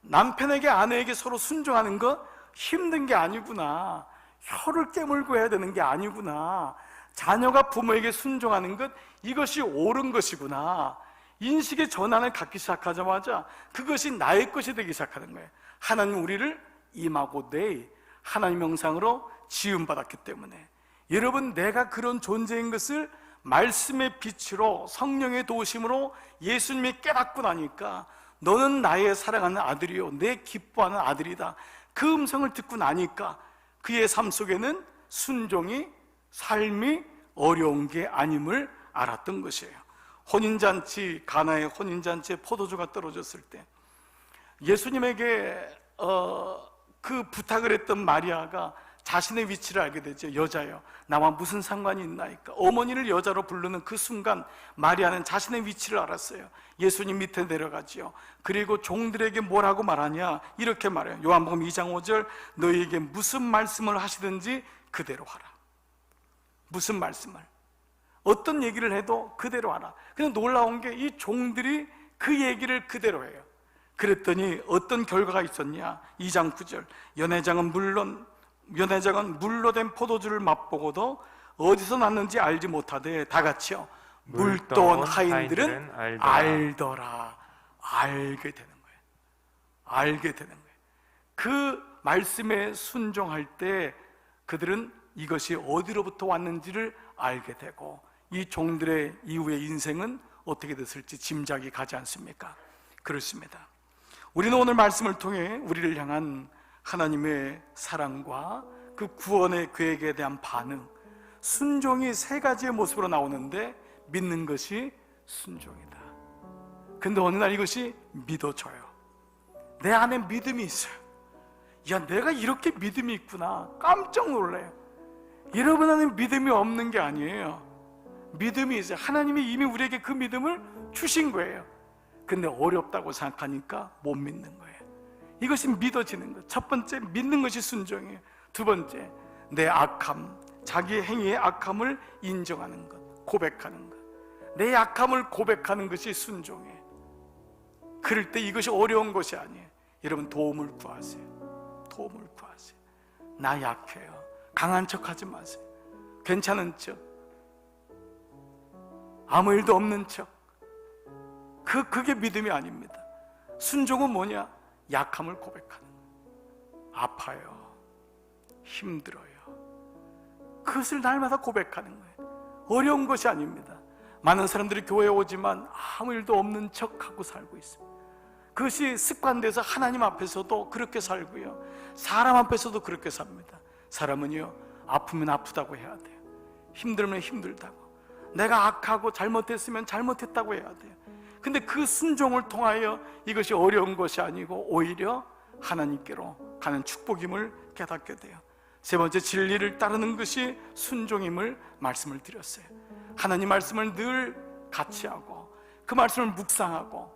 남편에게 아내에게 서로 순종하는 거 힘든 게 아니구나. 혀를 깨물고 해야 되는 게 아니구나. 자녀가 부모에게 순종하는 것, 이것이 옳은 것이구나. 인식의 전환을 갖기 시작하자마자 그것이 나의 것이 되기 시작하는 거예요. 하나님 우리를 임하고 내 하나님 형상으로 지음받았기 때문에, 여러분, 내가 그런 존재인 것을 말씀의 빛으로, 성령의 도우심으로 예수님이 깨닫고 나니까 너는 나의 사랑하는 아들이요, 내 기뻐하는 아들이다, 그 음성을 듣고 나니까 그의 삶 속에는 순종이, 삶이 어려운 게 아님을 알았던 것이에요. 혼인잔치, 가나의 혼인잔치에 포도주가 떨어졌을 때 예수님에게 그 부탁을 했던 마리아가 자신의 위치를 알게 되죠. 여자요, 나와 무슨 상관이 있나이까. 어머니를 여자로 부르는 그 순간 마리아는 자신의 위치를 알았어요. 예수님 밑에 내려가지요. 그리고 종들에게 뭐라고 말하냐, 이렇게 말해요. 요한복음 2장 5절 너희에게 무슨 말씀을 하시든지 그대로 하라. 무슨 말씀을, 어떤 얘기를 해도 그대로 하라. 그냥 놀라운 게 이 종들이 그 얘기를 그대로 해요. 그랬더니 어떤 결과가 있었냐. 2장 9절 연회장은 물로 된 포도주를 맛보고도 어디서 났는지 알지 못하되 다 같이요 물떠온 하인들은 알더라. 알게 되는 거예요. 알게 되는 거예요. 그 말씀에 순종할 때 그들은 이것이 어디로부터 왔는지를 알게 되고, 이 종들의 이후의 인생은 어떻게 됐을지 짐작이 가지 않습니까? 그렇습니다. 우리는 오늘 말씀을 통해 우리를 향한 하나님의 사랑과 그 구원의 계획에 대한 반응, 순종이 세 가지의 모습으로 나오는데, 믿는 것이 순종이다. 근데 어느 날 이것이 믿어져요. 내 안에 믿음이 있어요. 야, 내가 이렇게 믿음이 있구나. 깜짝 놀라요. 여러분 안에 믿음이 없는 게 아니에요. 믿음이 있어요. 하나님이 이미 우리에게 그 믿음을 주신 거예요. 근데 어렵다고 생각하니까 못 믿는 거예요. 이것이 믿어지는 것. 첫 번째, 믿는 것이 순종이에요. 두 번째, 내 악함, 자기의 행위의 악함을 인정하는 것, 고백하는 것. 내 약함을 고백하는 것이 순종이에요. 그럴 때 이것이 어려운 것이 아니에요. 여러분, 도움을 구하세요. 도움을 구하세요. 나 약해요. 강한 척 하지 마세요. 괜찮은 척, 아무 일도 없는 척. 그게 믿음이 아닙니다. 순종은 뭐냐? 약함을 고백하는 거예요. 아파요, 힘들어요. 그것을 날마다 고백하는 거예요. 어려운 것이 아닙니다. 많은 사람들이 교회에 오지만 아무 일도 없는 척하고 살고 있어요. 그것이 습관돼서 하나님 앞에서도 그렇게 살고요, 사람 앞에서도 그렇게 삽니다. 사람은요, 아프면 아프다고 해야 돼요. 힘들면 힘들다고, 내가 악하고 잘못했으면 잘못했다고 해야 돼요. 근데 그 순종을 통하여 이것이 어려운 것이 아니고 오히려 하나님께로 가는 축복임을 깨닫게 돼요. 세 번째, 진리를 따르는 것이 순종임을 말씀을 드렸어요. 하나님 말씀을 늘 같이 하고 그 말씀을 묵상하고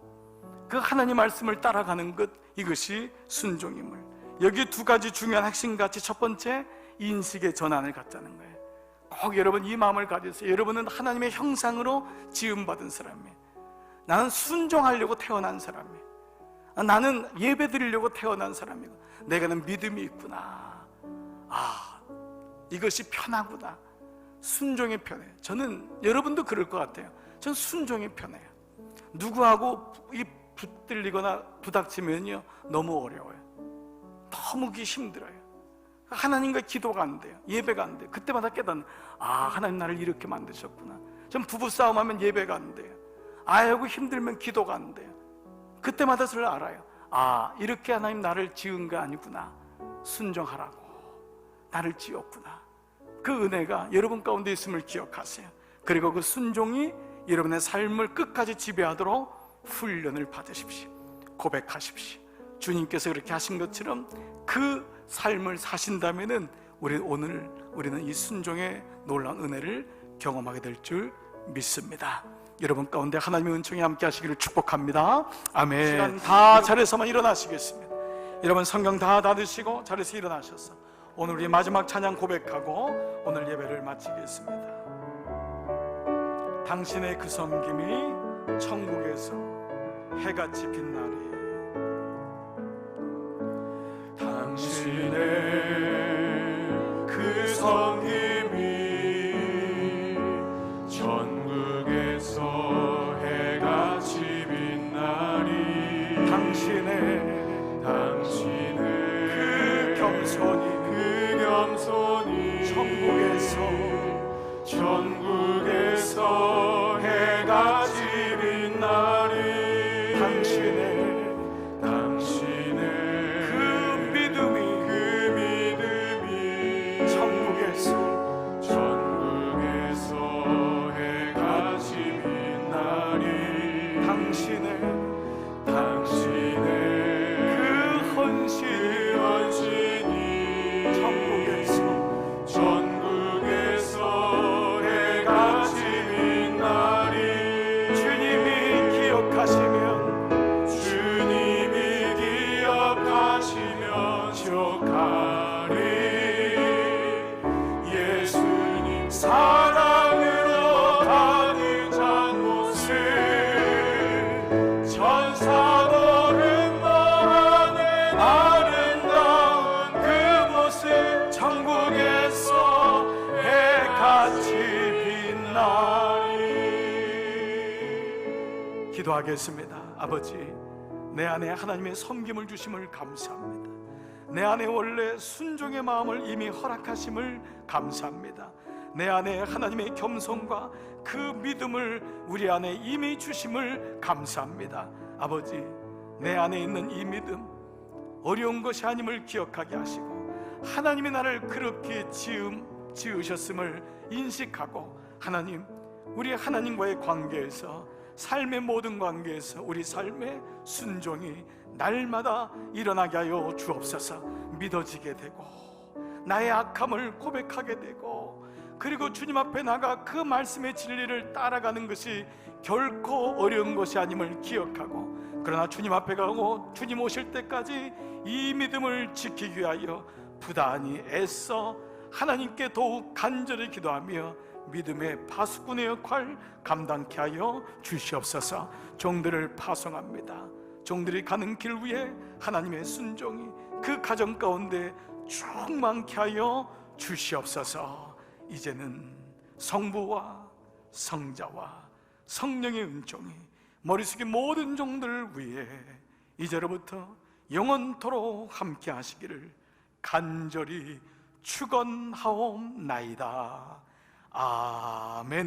그 하나님 말씀을 따라가는 것, 이것이 순종임을. 여기 두 가지 중요한 핵심 가치. 첫 번째, 인식의 전환을 갖자는 거예요. 꼭 여러분 이 마음을 가지세요. 여러분은 하나님의 형상으로 지음받은 사람이에요. 나는 순종하려고 태어난 사람이에요. 나는 예배 드리려고 태어난 사람이고, 내가는 믿음이 있구나. 이것이 편하구나. 순종이 편해요. 저는, 여러분도 그럴 것 같아요. 전 순종이 편해요. 누구하고 붙들리거나 부닥치면요, 너무 어려워요. 너무 힘들어요. 하나님과 기도가 안 돼요. 예배가 안 돼요. 그때마다 깨닫는, 하나님 나를 이렇게 만드셨구나. 전 부부싸움하면 예배가 안 돼요. 아이고 힘들면 기도가 안 돼요. 그때마다 저를 알아요. 이렇게 하나님 나를 지은 거 아니구나. 순종하라고 나를 지었구나. 그 은혜가 여러분 가운데 있음을 기억하세요. 그리고 그 순종이 여러분의 삶을 끝까지 지배하도록 훈련을 받으십시오. 고백하십시오. 주님께서 그렇게 하신 것처럼 그 삶을 사신다면은 우리는 이 순종의 놀라운 은혜를 경험하게 될 줄 믿습니다. 여러분 가운데 하나님의 은총이 함께 하시기를 축복합니다. 아멘. 시간 다 자리에서만 일어나시겠습니다. 여러분 성경 다 닫으시고 자리에서 일어나셔서 오늘 우리 마지막 찬양 고백하고 오늘 예배를 마치겠습니다. 당신의 그 섬김이 천국에서 해같이 빛나리. 당신의 그 섬김이 천국에서 해같이 빛나리. 당신의 그 겸손이 천국에서 해같이 빛나리. 당신의 그 믿음이 천국에서 해같이 빛나리. 당신의 그 헌신이 천국에서 해같이 빛나리. 주님이 기억하시면 기억하리. 예수님 사랑으로 가득 찬 모습, 천사들은 말하는 아름다운 그 모습, 천국에서 해같이 빛나리. 기도하겠습니다. 아버지, 내 안에 하나님의 섬김을 주심을 감사합니다. 내 안에 원래 순종의 마음을 이미 허락하심을 감사합니다. 내 안에 하나님의 겸손과 그 믿음을 우리 안에 이미 주심을 감사합니다. 아버지, 내 안에 있는 이 믿음, 어려운 것이 아님을 기억하게 하시고 하나님이 나를 그렇게 지으셨음을 인식하고, 하나님, 우리 하나님과의 관계에서, 삶의 모든 관계에서 우리 삶의 순종이 날마다 일어나게 하여 주옵소서. 믿어지게 되고 나의 악함을 고백하게 되고, 그리고 주님 앞에 나가 그 말씀의 진리를 따라가는 것이 결코 어려운 것이 아님을 기억하고, 그러나 주님 앞에 가고 주님 오실 때까지 이 믿음을 지키기 위하여 부단히 애써 하나님께 더욱 간절히 기도하며 믿음의 파수꾼의 역할 감당케 하여 주시옵소서. 종들을 파송합니다. 종들이 가는 길 위에 하나님의 순종이 그 가정 가운데 충만케 하여 주시옵소서. 이제는 성부와 성자와 성령의 은총이 머리 숙인 모든 종들 위에 이제로부터 영원토록 함께 하시기를 간절히 축원하옵나이다. 아멘.